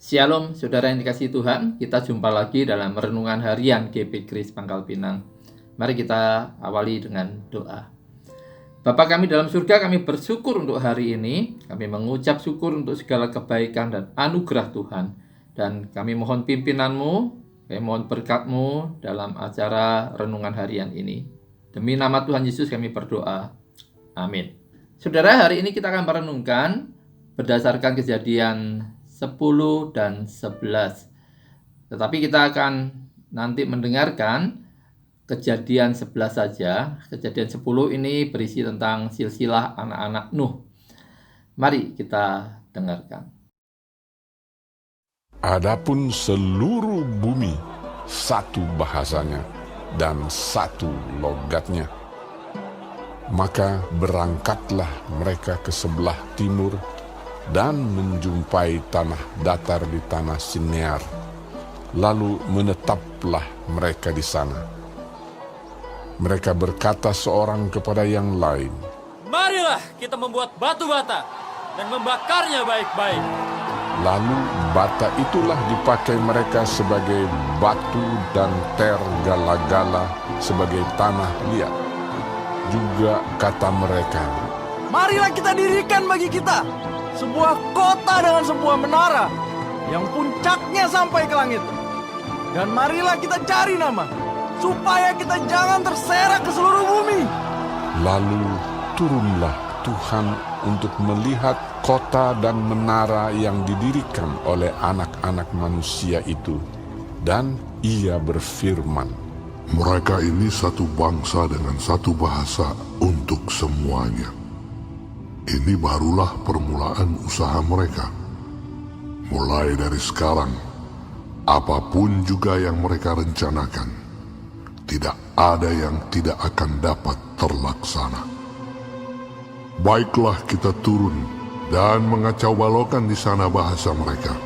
Shalom, saudara yang dikasihi Tuhan. Kita jumpa lagi dalam renungan harian GP Grace Pangkal Pinang. Mari kita awali dengan doa. Bapa kami dalam surga, kami bersyukur untuk hari ini. Kami mengucap syukur untuk segala kebaikan dan anugerah Tuhan. Dan kami mohon pimpinan-Mu, kami mohon berkat-Mu dalam acara renungan harian ini. Demi nama Tuhan Yesus kami berdoa. Amin. Saudara, hari ini kita akan merenungkan berdasarkan Kejadian 10 dan 11. Tetapi kita akan nanti mendengarkan Kejadian 11 saja. Kejadian 10 ini berisi tentang silsilah anak-anak Nuh. Mari kita dengarkan. Adapun seluruh bumi satu bahasanya dan satu logatnya. Maka berangkatlah mereka ke sebelah timur dan menjumpai tanah datar di tanah Sinear. Lalu menetaplah mereka di sana. Mereka berkata seorang kepada yang lain, "Marilah kita membuat batu bata dan membakarnya baik-baik." Lalu bata itulah dipakai mereka sebagai batu dan tergala-gala sebagai tanah liat. Juga kata mereka, "Marilah kita dirikan bagi kita sebuah kota dengan sebuah menara yang puncaknya sampai ke langit. Dan marilah kita cari nama, supaya kita jangan terserak ke seluruh bumi." Lalu turunlah Tuhan untuk melihat kota dan menara yang didirikan oleh anak-anak manusia itu. Dan ia berfirman, Mereka ini satu bangsa dengan satu bahasa untuk semuanya. Ini barulah permulaan usaha mereka. Mulai dari sekarang, apapun juga yang mereka rencanakan, tidak ada yang tidak akan dapat terlaksana. Baiklah kita turun dan mengacau balaukan di sana bahasa mereka,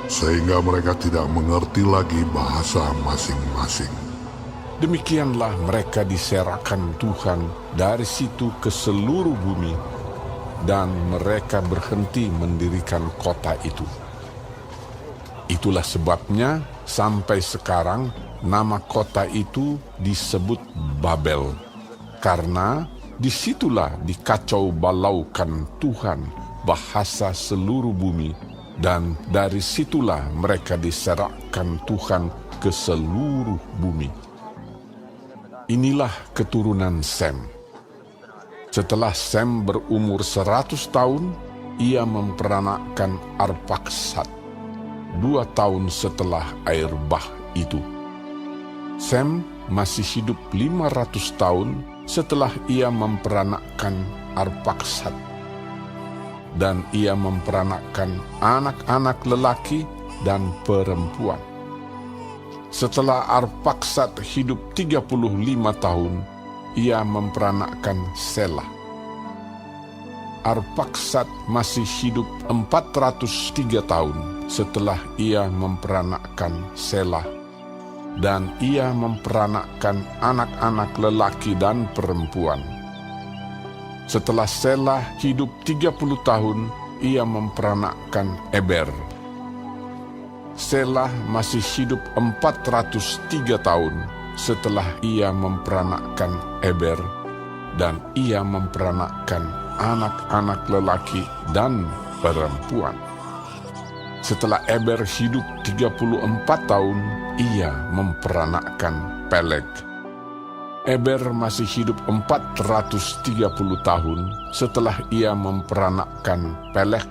sehingga mereka tidak mengerti lagi bahasa masing-masing. Demikianlah mereka diserahkan Tuhan dari situ ke seluruh bumi, dan mereka berhenti mendirikan kota itu. Itulah sebabnya sampai sekarang nama kota itu disebut Babel, karena disitulah dikacau balaukan Tuhan bahasa seluruh bumi, dan dari situlah mereka diserahkan Tuhan ke seluruh bumi. Inilah keturunan Sem. Setelah Sem berumur 100 tahun, ia memperanakkan Arpaksad, 2 tahun setelah air bah itu. Sem masih hidup 500 tahun setelah ia memperanakkan Arpaksad. Dan ia memperanakkan anak-anak lelaki dan perempuan. Setelah Arpaksad hidup 35 tahun, ia memperanakkan Selah. Arpaksad masih hidup 403 tahun setelah ia memperanakkan Selah, dan ia memperanakkan anak-anak lelaki dan perempuan. Setelah Selah hidup 30 tahun, ia memperanakkan Eber. Selah masih hidup 403 tahun setelah ia memperanakkan Eber, dan ia memperanakkan anak-anak lelaki dan perempuan. Setelah Eber hidup 34 tahun, ia memperanakkan Peleg. Eber masih hidup 430 tahun setelah ia memperanakkan Peleg,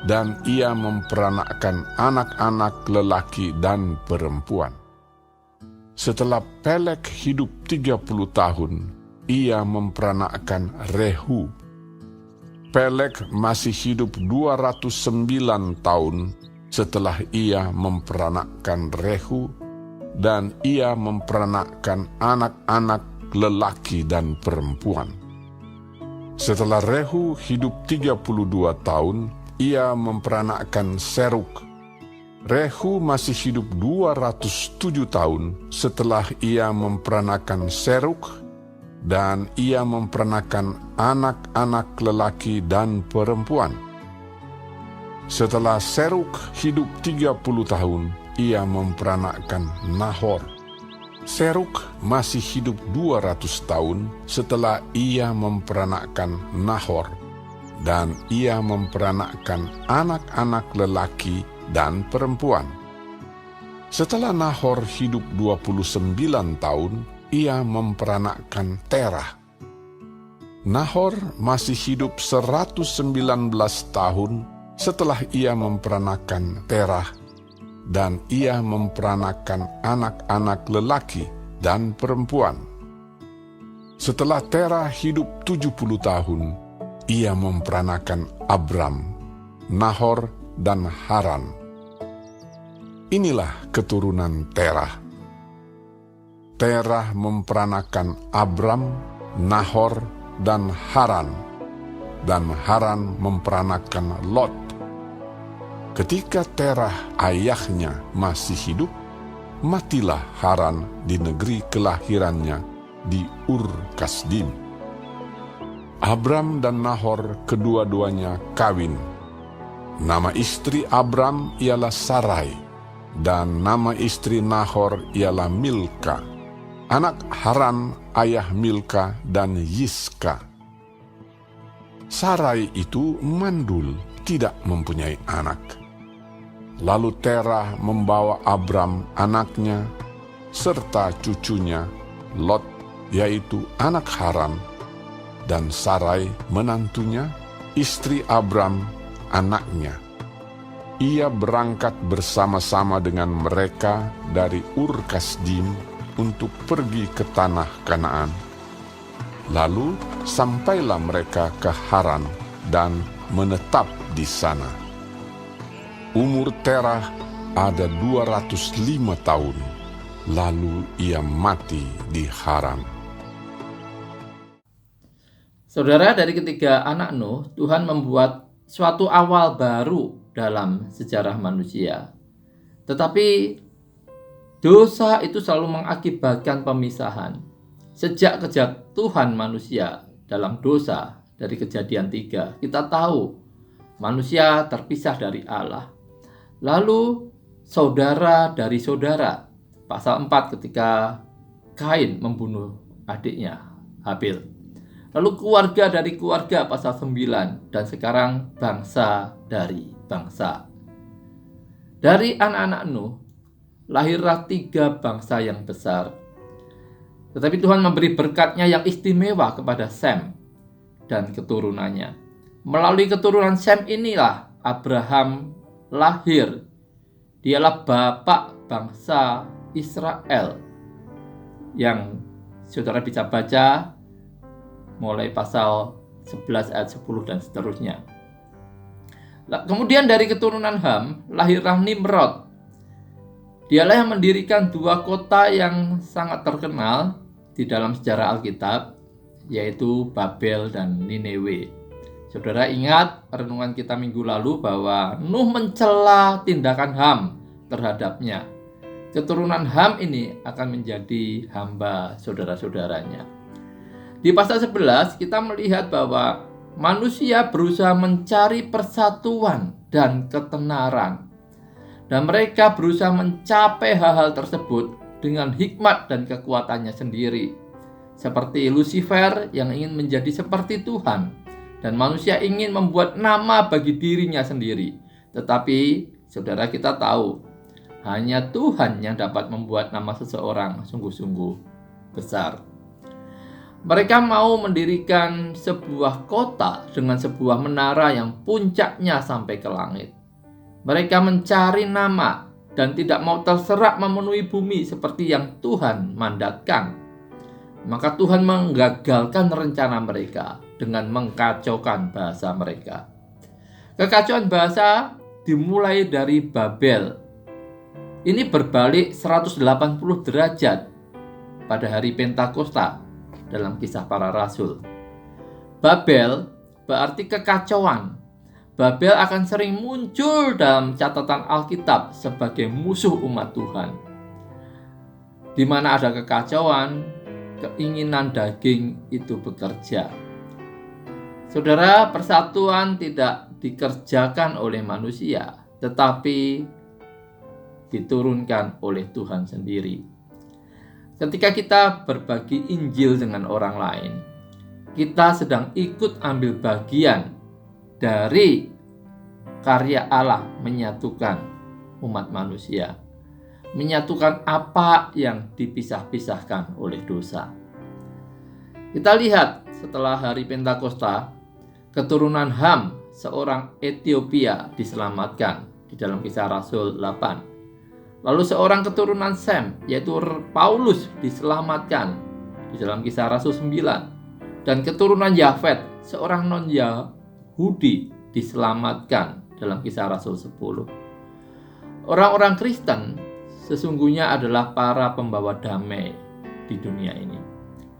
dan ia memperanakkan anak-anak lelaki dan perempuan. Setelah Peleg hidup 30 tahun, ia memperanakkan Rehu. Peleg masih hidup 209 tahun setelah ia memperanakkan Rehu, dan ia memperanakkan anak-anak lelaki dan perempuan. Setelah Rehu hidup 32 tahun, ia memperanakkan Seruk. Rehu masih hidup 207 tahun setelah ia memperanakkan Seruk, dan ia memperanakkan anak-anak lelaki dan perempuan. Setelah Seruk hidup 30 tahun, ia memperanakkan Nahor. Seruk masih hidup 200 tahun setelah ia memperanakkan Nahor, dan ia memperanakkan anak-anak lelaki dan perempuan. Setelah Nahor hidup 29 tahun, ia memperanakkan Terah. Nahor masih hidup 119 tahun setelah ia memperanakkan Terah, dan ia memperanakkan anak-anak lelaki dan perempuan. Setelah Terah hidup 70 tahun, ia memperanakkan Abram, Nahor, dan Haran. Inilah keturunan Terah. Terah memperanakkan Abram, Nahor, dan Haran memperanakkan Lot. Ketika Terah ayahnya masih hidup, matilah Haran di negeri kelahirannya di Ur Kasdim. Abram dan Nahor kedua-duanya kawin. Nama istri Abram ialah Sarai, dan nama istri Nahor ialah Milka. Anak Haran ayah Milka dan Yiska. Sarai itu mandul, tidak mempunyai anak. Lalu Terah membawa Abram anaknya serta cucunya Lot, yaitu anak Haran, dan Sarai menantunya, istri Abram anaknya. Ia berangkat bersama-sama dengan mereka dari Ur Kasdim untuk pergi ke tanah Kanaan. Lalu sampailah mereka ke Haran dan menetap di sana. Umur Terah ada 205 tahun, lalu ia mati di Haran. Saudara, dari ketiga anak Nuh, Tuhan membuat suatu awal baru dalam sejarah manusia. Tetapi dosa itu selalu mengakibatkan pemisahan. Sejak kejatuhan manusia dalam dosa dari Kejadian 3, kita tahu manusia terpisah dari Allah. Lalu saudara dari saudara, pasal 4 ketika Kain membunuh adiknya Habil. Lalu keluarga dari keluarga, pasal 9, dan sekarang bangsa dari bangsa. Dari anak-anak Nuh lahirlah 3 bangsa yang besar. Tetapi Tuhan memberi berkat-Nya yang istimewa kepada Sem dan keturunannya. Melalui keturunan Sem inilah Abraham lahir. Dialah bapak bangsa Israel yang saudara bisa baca mulai pasal 11 ayat 10 dan seterusnya. Kemudian dari keturunan Ham lahirlah Nimrod. Dialah yang mendirikan 2 kota yang sangat terkenal di dalam sejarah Alkitab, yaitu Babel dan Niniwe. Saudara ingat renungan kita minggu lalu bahwa Nuh mencela tindakan Ham terhadapnya. Keturunan Ham ini akan menjadi hamba saudara-saudaranya. Di pasal 11 kita melihat bahwa manusia berusaha mencari persatuan dan ketenaran. Dan mereka berusaha mencapai hal-hal tersebut dengan hikmat dan kekuatannya sendiri. Seperti Lucifer yang ingin menjadi seperti Tuhan, dan manusia ingin membuat nama bagi dirinya sendiri. Tetapi saudara, kita tahu hanya Tuhan yang dapat membuat nama seseorang sungguh-sungguh besar. Mereka mau mendirikan sebuah kota dengan sebuah menara yang puncaknya sampai ke langit. Mereka mencari nama dan tidak mau terserak memenuhi bumi seperti yang Tuhan mandatkan. Maka Tuhan menggagalkan rencana mereka dengan mengkacaukan bahasa mereka. Kekacauan bahasa dimulai dari Babel. Ini berbalik 180 derajat pada hari Pentakosta dalam Kisah Para Rasul. Babel berarti kekacauan. Babel akan sering muncul dalam catatan Alkitab sebagai musuh umat Tuhan. Di mana ada kekacauan, keinginan daging itu bekerja. Saudara, persatuan tidak dikerjakan oleh manusia, tetapi diturunkan oleh Tuhan sendiri. Ketika kita berbagi Injil dengan orang lain, kita sedang ikut ambil bagian dari karya Allah menyatukan umat manusia, menyatukan apa yang dipisah-pisahkan oleh dosa. Kita lihat setelah hari Pentakosta, keturunan Ham, seorang Ethiopia, diselamatkan di dalam Kisah Rasul 8. Lalu seorang keturunan Sem, yaitu Paulus, diselamatkan di dalam Kisah Rasul 9. Dan keturunan Yafet, seorang non-Yahudi, diselamatkan dalam Kisah Rasul 10. Orang-orang Kristen sesungguhnya adalah para pembawa damai di dunia ini.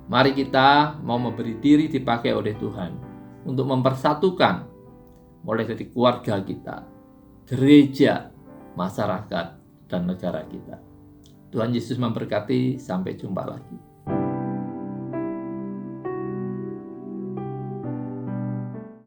Mari kita mau memberi diri dipakai oleh Tuhan untuk mempersatukan mulai dari keluarga kita, gereja, masyarakat, dan negara kita. Tuhan Yesus memberkati. Sampai jumpa lagi.